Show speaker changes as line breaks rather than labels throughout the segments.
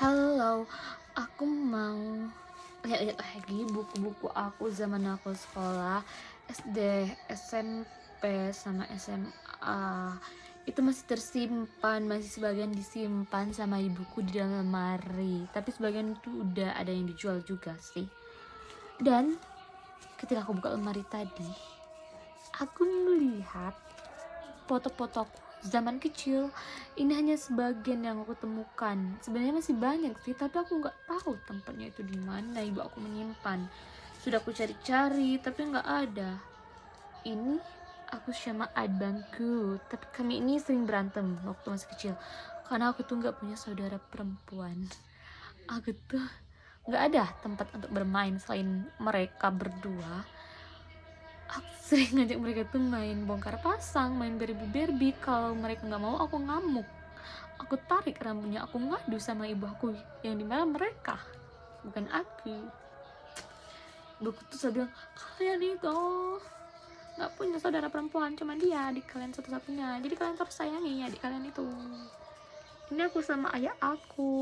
Halo, aku mau lihat-lihat lagi buku-buku aku zaman aku sekolah SD, SMP, sama SMA. Itu masih tersimpan, masih sebagian disimpan sama ibuku di dalam lemari. Tapi sebagian itu udah ada yang dijual juga sih. Dan ketika aku buka lemari tadi, aku melihat foto-fotoku zaman kecil. Ini hanya sebagian yang aku temukan, sebenarnya masih banyak sih, tapi aku nggak tahu tempatnya itu di mana ibu aku menyimpan. Sudah aku cari-cari tapi nggak ada. Ini aku sama abangku, tapi kami ini sering berantem waktu masih kecil karena aku tuh nggak punya saudara perempuan. Aku tuh nggak ada tempat untuk bermain selain mereka berdua. Aku sering ngajak mereka tuh main bongkar pasang, main berbi-berbi. Kalau mereka nggak mau, aku ngamuk, aku tarik rambutnya, aku ngadu sama ibu aku, yang dimana mereka bukan aku. Ibuku tuh selalu bilang, kalian itu nggak punya saudara perempuan, cuma dia adik kalian satu-satunya, jadi kalian harus sayangi adik kalian itu. Ini aku sama ayah aku.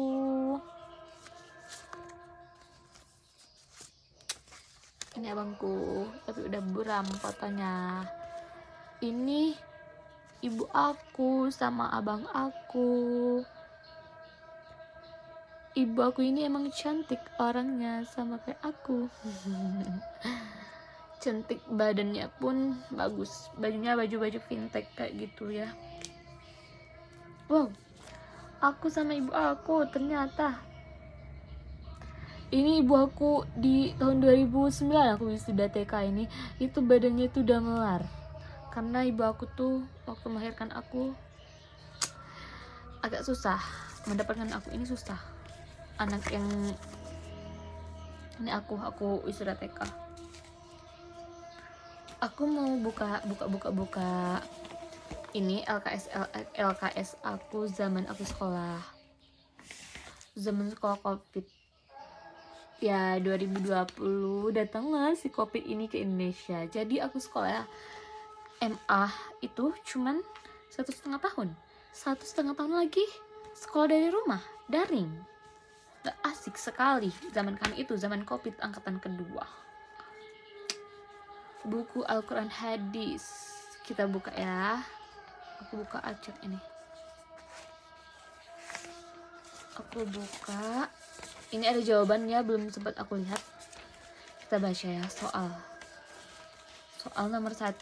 Ini abangku, tapi udah buram fotonya. Ini ibu aku sama abang aku. Ibu aku ini emang cantik orangnya, sama kayak aku. Cantik, badannya pun bagus, bajunya baju-baju vintage kayak gitu ya. Wow, aku sama ibu aku ternyata, ini ibu aku di tahun 2009 aku wisuda TK ini, itu badannya itu udah melar. Karena ibu aku tuh waktu melahirkan aku agak susah, mendapatkan aku ini susah. Anak yang ini aku wisuda TK. Aku mau buka ini LKS aku zaman aku sekolah COVID ya. 2020 datanglah si COVID ini ke Indonesia, jadi aku sekolah MA itu cuman 1,5 tahun. 1,5 tahun lagi sekolah dari rumah, daring. Gak asik sekali zaman kami itu, zaman COVID angkatan kedua. Buku Al-Quran hadis kita buka ya. Aku buka acak ini. Aku buka. Ini ada jawabannya, belum sempat aku lihat. Kita baca ya. Soal nomor 1.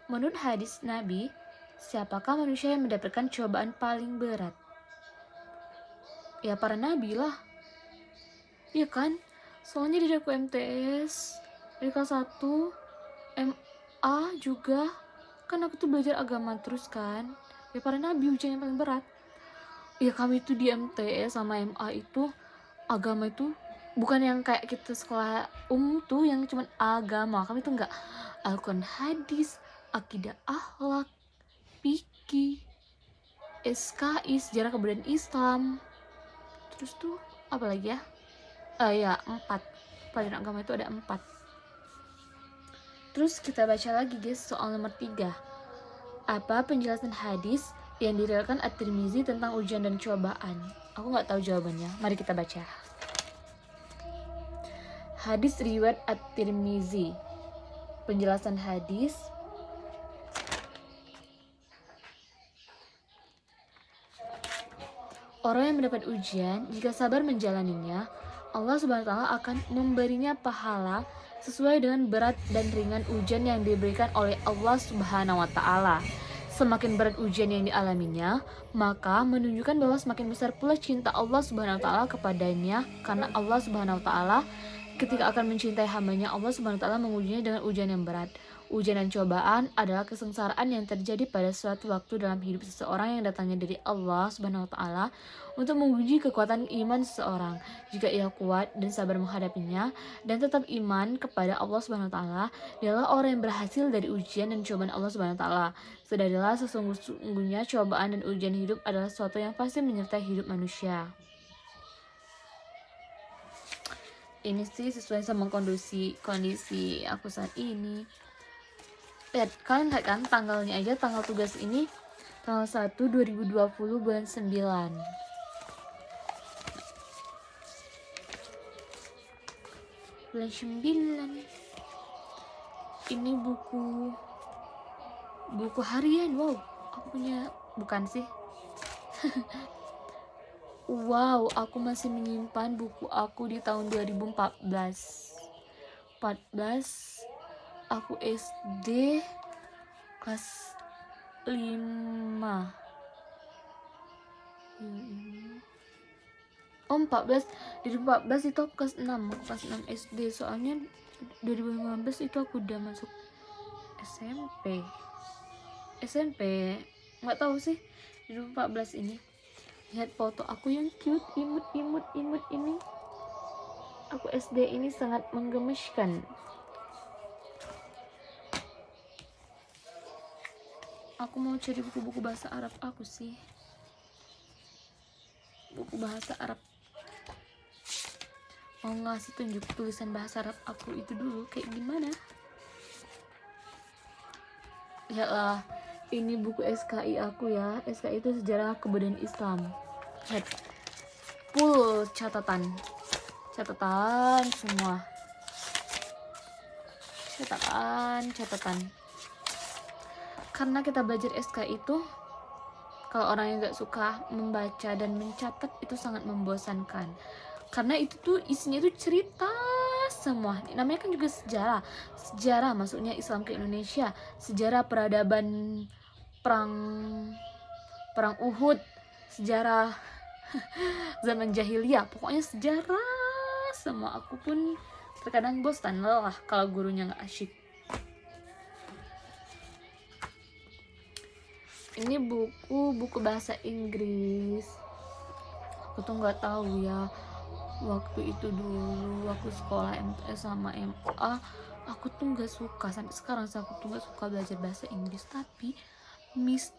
Menurut hadis Nabi, siapakah manusia yang mendapatkan cobaan paling berat? Ya para nabi lah. Iya kan? Soalnya di aku MTS, dari kelas 1, MA juga. Kan aku tuh belajar agama terus kan. Ya para nabi ujian yang paling berat. Ya kami tuh di MTS sama MA itu, agama itu bukan yang kayak kita sekolah tuh yang cuman agama. Kami tuh enggak, Al-Quran hadis, akidah akhlak, fikih, SKI, sejarah kebudayaan Islam. Terus tuh apa lagi ya? Ya 4. Pelajaran agama itu ada 4. Terus kita baca lagi guys, soal nomor 3. Apa penjelasan hadis yang diriwayatkan At-Tirmizi tentang ujian dan cobaan? Aku nggak tahu jawabannya. Mari kita baca. Hadis riwayat At-Tirmizi. Penjelasan hadis. Orang yang mendapat ujian, jika sabar menjalaninya, Allah Subhanahu wa taala akan memberinya pahala sesuai dengan berat dan ringan ujian yang diberikan oleh Allah Subhanahu wa taala. Semakin berat ujian yang dialaminya, maka menunjukkan bahwa semakin besar pula cinta Allah Subhanahu wa taala kepadanya, karena Allah Subhanahu wa taala ketika akan mencintai hambanya, Allah Subhanahu wa taala mengujinya dengan ujian yang berat. Ujian dan cobaan adalah kesengsaraan yang terjadi pada suatu waktu dalam hidup seseorang yang datangnya dari Allah Subhanahu wa taala untuk menguji kekuatan iman seseorang. Jika ia kuat dan sabar menghadapinya dan tetap iman kepada Allah Subhanahu wa taala, dialah orang yang berhasil dari ujian dan cobaan Allah Subhanahu wa taala. Sadarilah sesungguhnya cobaan dan ujian hidup adalah sesuatu yang pasti menyertai hidup manusia. Ini sih sesuai sama kondisi aku saat ini. Lihat, kalian lihat kan tanggalnya aja, tanggal tugas ini tanggal 1 2020 bulan 9. bulan 9. Ini buku harian. Wow, aku punya, bukan sih. Wow, aku masih menyimpan buku aku di tahun 2014. Aku SD kelas 5. Oh, 14. 2014 itu aku kelas 6. Aku kelas 6 SD. Soalnya 2015 itu aku udah masuk SMP. Nggak tahu sih. 2014 ini. Lihat foto aku yang cute, imut ini. Aku SD ini sangat menggemaskan. Aku mau cari buku-buku bahasa Arab aku sih. Buku bahasa Arab. Mau ngasih tunjuk tulisan bahasa Arab aku itu dulu kayak gimana. Lihatlah, ini buku SKI aku ya. SKI itu sejarah kebudayaan Islam. Lihat, full catatan semua. Catatan. Karena kita belajar SKI itu, kalau orang yang gak suka membaca dan mencatat itu sangat membosankan. Karena itu tuh isinya tuh cerita semua. Namanya kan juga sejarah maksudnya Islam ke Indonesia, sejarah peradaban perang Uhud, sejarah zaman jahiliyah, pokoknya sejarah semua. Aku pun terkadang bosan lelah kalau gurunya nggak asyik. Ini buku bahasa Inggris. Aku tuh nggak tahu ya, waktu itu dulu aku sekolah MTS sama MA, aku tuh nggak suka, sampai sekarang aku tuh nggak suka belajar bahasa Inggris. Tapi Miss,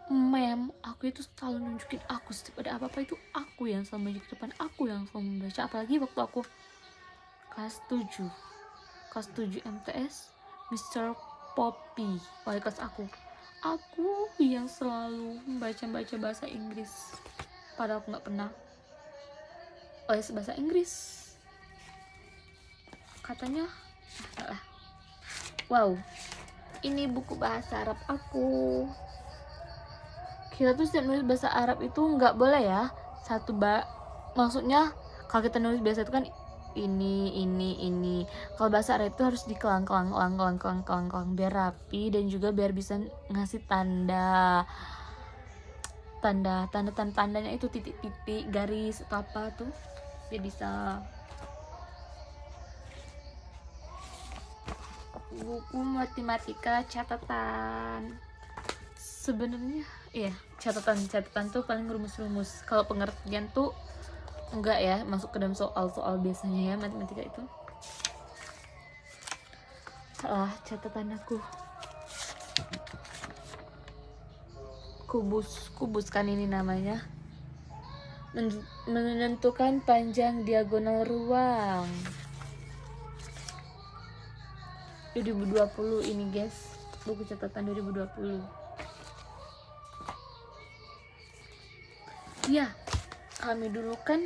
Ma'am, aku itu selalu nunjukin aku setiap ada apa-apa itu aku yang selalu maju ke depan, aku yang selalu membaca. Apalagi waktu aku kelas 7 MTS, Mr. Poppy, wali kelas aku yang selalu membaca bahasa Inggris. Padahal aku nggak pernah les bahasa Inggris. Katanya salah. Wow, ini buku bahasa Arab aku. Kita tuh setiap nulis bahasa Arab itu nggak boleh ya maksudnya kalau kita nulis biasa itu kan ini. Kalau bahasa Arab itu harus dikelang biar rapi dan juga biar bisa ngasih tandanya itu titik-titik, garis atau apa tuh, biar bisa. Buku matematika catatan. Sebenarnya iya, catatan tuh paling rumus-rumus. Kalau pengertian tuh enggak ya, masuk ke dalam soal biasanya ya matematika itu. Catatan aku. Kubus kan ini namanya. Menentukan panjang diagonal ruang. 2020 ini guys, buku catatan 2020. Ya, kami dulu kan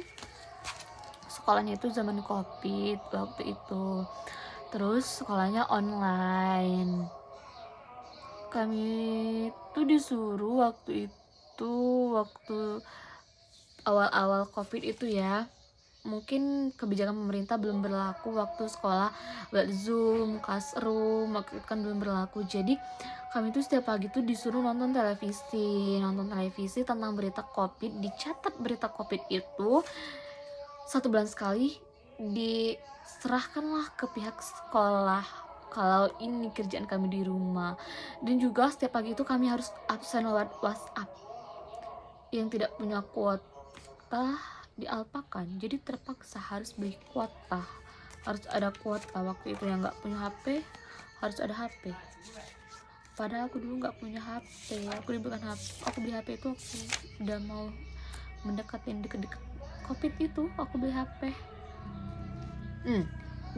sekolahnya itu zaman COVID waktu itu. Terus sekolahnya online. Kami tuh disuruh waktu awal-awal COVID itu ya. Mungkin kebijakan pemerintah belum berlaku waktu sekolah buat Zoom, Classroom, waktu itu kan belum berlaku. Jadi kami tuh setiap pagi tuh disuruh nonton televisi tentang berita COVID. Dicatat berita COVID itu 1 bulan sekali, diserahkanlah ke pihak sekolah kalau ini kerjaan kami di rumah. Dan juga setiap pagi itu kami harus absen lewat WhatsApp. Yang tidak punya kuota dialpakan, jadi terpaksa harus beli kuota, harus ada kuota. Waktu itu yang nggak punya HP harus ada HP, padahal aku dulu nggak punya HP. Aku beli HP itu aku udah mau mendekati deket-deket COVID itu, aku beli HP.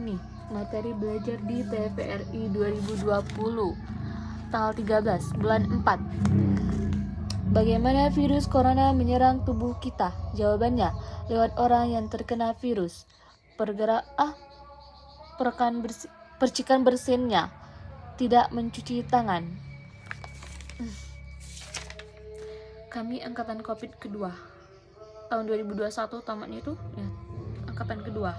Nih materi belajar di TVRI 2020 tanggal 13 bulan 4. Bagaimana virus corona menyerang tubuh kita? Jawabannya, lewat orang yang terkena virus. percikan bersinnya, tidak mencuci tangan. Kami angkatan Covid kedua. Tahun 2021 tamatnya itu ya, angkatan kedua.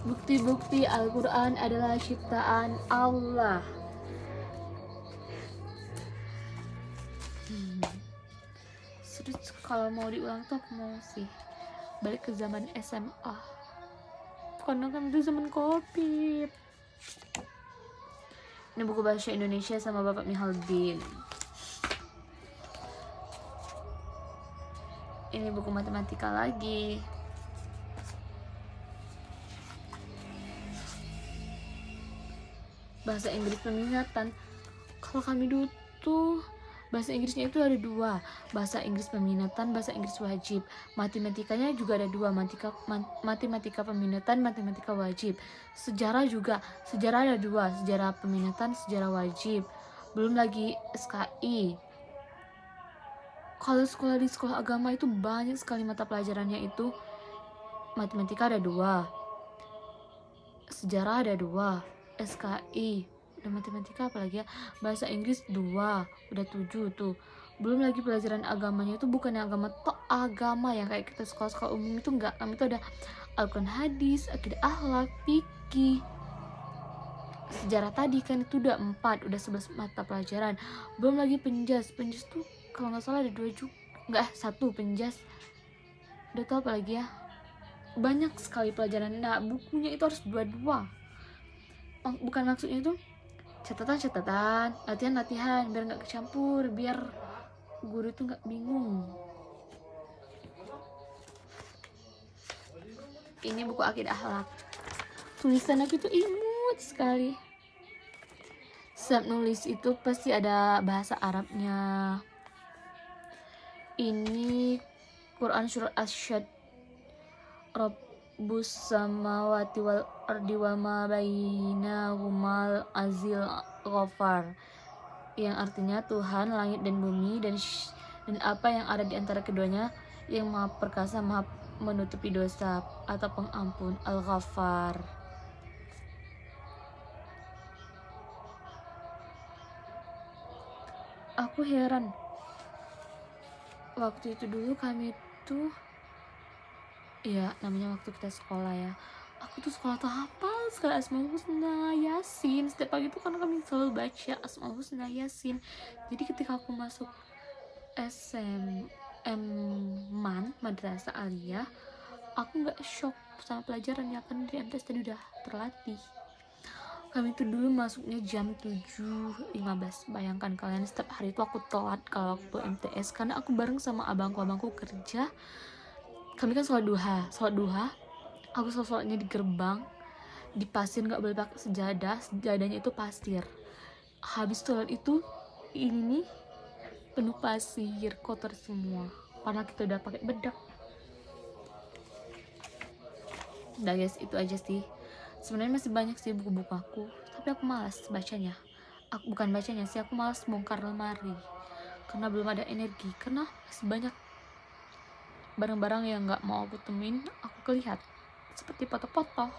Bukti-bukti Al-Quran adalah ciptaan Allah. Terus kalau mau diulang tuh aku mau sih balik ke zaman SMA, karena kan itu zaman Covid. Ini buku bahasa Indonesia sama Bapak Mihaldin. Ini buku matematika lagi. Bahasa Inggris peminatan. Kalau kami dulu tuh bahasa Inggrisnya itu ada dua, bahasa Inggris peminatan, bahasa Inggris wajib. Matematikanya juga ada dua, matematika peminatan, matematika wajib. Sejarah juga, sejarah ada dua, sejarah peminatan, sejarah wajib. Belum lagi SKI. Kalau sekolah di sekolah agama itu banyak sekali mata pelajarannya itu. Matematika ada dua, sejarah ada dua, SKI, udah matematika apalagi ya, bahasa Inggris dua, udah 7 tuh. Belum lagi pelajaran agamanya itu bukan yang agama yang kayak kita sekolah-sekolah umum itu enggak. Kami itu ada Al-Quran, hadis, akidah, akhlak, fikih, sejarah tadi kan itu udah 4, udah 11 mata pelajaran. Belum lagi penjas tuh kalau nggak salah ada 2 juga, enggak 1 penjas. Udah tau apa lagi ya, banyak sekali pelajaran. Nah bukunya itu harus dua-dua, bukan maksudnya itu catatan, latihan biar nggak kecampur, biar guru itu nggak bingung. Ini buku akidah akhlak, tulisan aku itu imut sekali. Setiap nulis itu pasti ada bahasa Arabnya. Ini Quran surat Asyad, Rabbus samawati wal ardi wa ma bainahumal azil ghafar, yang artinya Tuhan langit dan bumi dan apa yang ada di antara keduanya, yang maha perkasa, maha menutupi dosa atau pengampun, Al-Ghaffar. Aku heran, waktu itu dulu kami tuh ya namanya waktu kita sekolah ya, aku tuh sekolah tuh hafal sekali Asmaul Husna, Yasin. Setiap pagi tuh kan kami selalu baca Asmaul Husna, Yasin. Jadi ketika aku masuk SMM Madrasah Aliyah, aku nggak shock sama pelajaran ya, kan di MTS tadi udah terlatih. Kami tuh dulu masuknya jam 7.15. Bayangkan kalian, setiap hari itu aku telat kalau waktu MTS karena aku bareng sama abangku kerja. Kami kan sholat duha, aku sholatnya di gerbang, di pasir, nggak boleh pakai sejadahnya itu pasir. Habis sholat itu ini nih penuh pasir, kotor semua karena kita udah pakai bedak. Udah guys, itu aja sih. Sebenarnya masih banyak sih buku-buku aku, tapi aku malas bacanya. Aku malas bongkar lemari karena belum ada energi, karena masih banyak barang-barang yang nggak mau aku temuin, aku kelihat seperti foto-foto.